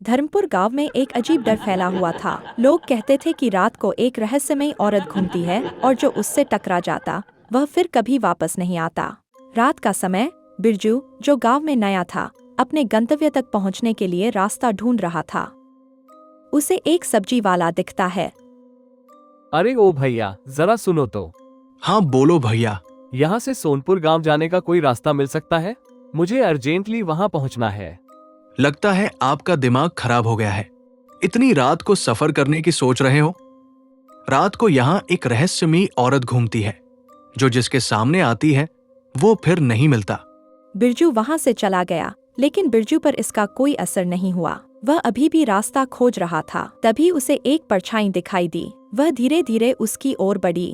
धर्मपुर गांव में एक अजीब डर फैला हुआ था। लोग कहते थे कि रात को एक रहस्यमयी औरत घूमती है और जो उससे टकरा जाता वह फिर कभी वापस नहीं आता। रात का समय बिरजू, जो गांव में नया था, अपने गंतव्य तक पहुंचने के लिए रास्ता ढूंढ रहा था। उसे एक सब्जी वाला दिखता है। अरे ओ भैया, जरा सुनो तो। हाँ बोलो भैया। यहाँ से सोनपुर गांव जाने का कोई रास्ता मिल सकता है? मुझे अर्जेंटली वहां पहुंचना है। लगता है आपका दिमाग खराब हो गया है। इतनी रात को सफर करने की सोच रहे हो? रात को यहाँ एक रहस्यमयी औरत घूमती है, जो जिसके सामने आती है वो फिर नहीं मिलता। बिरजू वहां से चला गया, लेकिन बिरजू पर इसका कोई असर नहीं हुआ। वह अभी भी रास्ता खोज रहा था। तभी उसे एक परछाई दिखाई दी। वह धीरे धीरे उसकी ओर बढ़ी।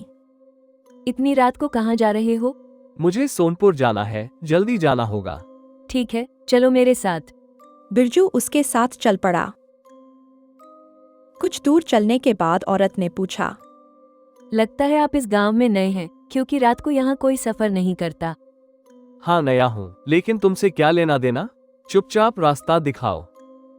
इतनी रात को कहाँ जा रहे हो? मुझे सोनपुर जाना है, जल्दी जाना होगा। ठीक है, चलो मेरे साथ। बिरजू उसके साथ चल पड़ा। कुछ दूर चलने के बाद औरत ने पूछा, लगता है आप इस गांव में नए हैं, क्योंकि रात को यहाँ कोई सफर नहीं करता। हाँ नया हूँ, लेकिन तुमसे क्या लेना देना? चुपचाप रास्ता दिखाओ।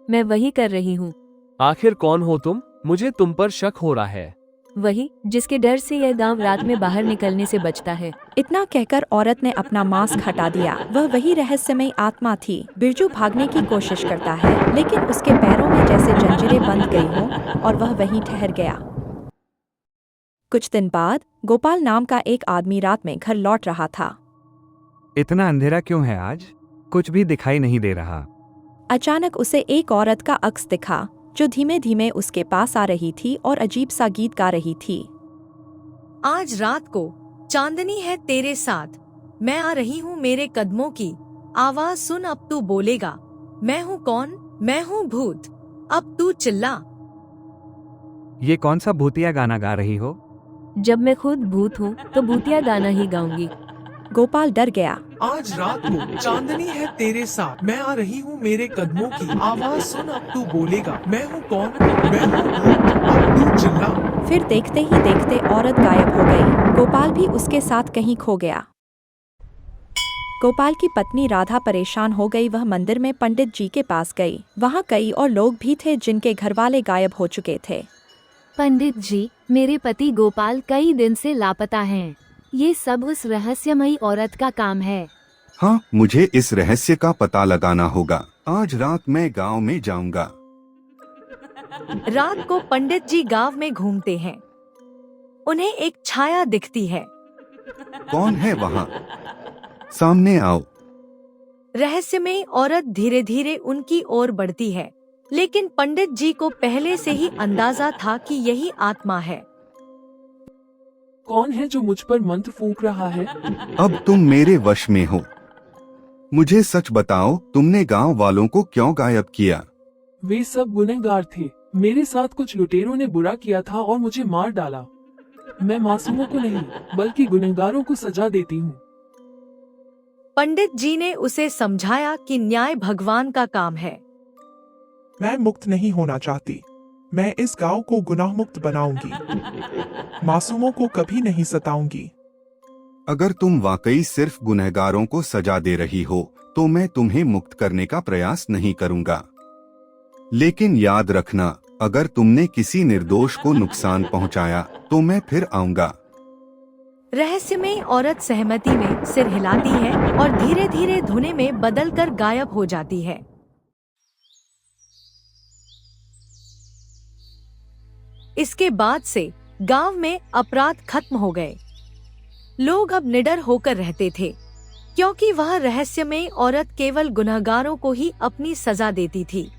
मैं वही कर रही हूँ। आखिर कौन हो तुम? मुझे तुम पर शक हो रहा है। वही जिसके डर से यह गांव रात में बाहर निकलने से बचता है। इतना कहकर औरत ने अपना मास्क हटा दिया। वह वही रहस्यमयी आत्मा थी। बिरजू भागने की कोशिश करता है, लेकिन उसके पैरों में जैसे जंजीरें बंध गई हों और वह वहीं ठहर गया। कुछ दिन बाद गोपाल नाम का एक आदमी रात में घर लौट रहा था। इतना अंधेरा क्यों है आज? कुछ भी दिखाई नहीं दे रहा। अचानक उसे एक औरत का अक्स दिखा, जो धीमे धीमे उसके पास आ रही थी और अजीब सा गीत गा रही थी। आज रात को चांदनी है तेरे साथ, मैं आ रही हूँ मेरे कदमों की आवाज सुन, अब तू बोलेगा मैं हूँ कौन? मैं हूँ भूत, अब तू चिल्ला। ये कौन सा भूतिया गाना गा रही हो? जब मैं खुद भूत हूँ तो भूतिया गाना ही गाऊंगी। गोपाल डर गया। आज रात को चांदनी है तेरे साथ, मैं आ रही हूँ मेरे कदमों की आवाज सुन, अब तू बोलेगा मैं हूँ कौन? मैं हूँ भूत, अब तू चिल्ला। फिर देखते ही देखते औरत गायब हो गई। गोपाल भी उसके साथ कहीं खो गया। गोपाल की पत्नी राधा परेशान हो गई। वह मंदिर में पंडित जी के पास गई। वहाँ कई और लोग भी थे जिनके घरवाले गायब हो चुके थे। पंडित जी, मेरे पति गोपाल कई दिन से लापता हैं। ये सब उस रहस्यमयी औरत का काम है। हाँ, मुझे इस रहस्य का पता लगाना होगा। आज रात मैं गांव में जाऊंगा। रात को पंडित जी गांव में घूमते हैं। उन्हें एक छाया दिखती है। कौन है वहाँ? सामने आओ। रहस्यमयी औरत धीरे धीरे उनकी ओर बढ़ती है, लेकिन पंडित जी को पहले से ही अंदाजा था कि यही आत्मा है। कौन है जो मुझ पर मंत्र फूंक रहा है? अब तुम मेरे वश में हो। मुझे सच बताओ, तुमने गांव वालों को क्यों गायब किया? वे सब गुनहगार थे। मेरे साथ कुछ लुटेरों ने बुरा किया था और मुझे मार डाला। मैं मासूमों को नहीं, बल्कि गुनहगारों को सजा देती हूँ। पंडित जी ने उसे समझाया कि न्याय भगवान का काम है। मैं मुक्त नहीं होना चाहती। मैं इस गांव को गुनाह मुक्त बनाऊंगी। मासूमों को कभी नहीं सताऊंगी। अगर तुम वाकई सिर्फ गुनहगारों को सजा दे रही हो, तो मैं तुम्हें मुक्त करने का प्रयास नहीं करूंगा। लेकिन याद रखना, अगर तुमने किसी निर्दोष को नुकसान पहुंचाया, तो मैं फिर आऊंगा। रहस्यमयी औरत सहमति में सिर हिलाती है और धीरे धीरे धुने में बदलकर गायब हो जाती है। इसके बाद से गांव में अपराध खत्म हो गए। लोग अब निडर होकर रहते थे, क्योंकि वह रहस्यमयी औरत केवल गुनहगारों को ही अपनी सजा देती थी।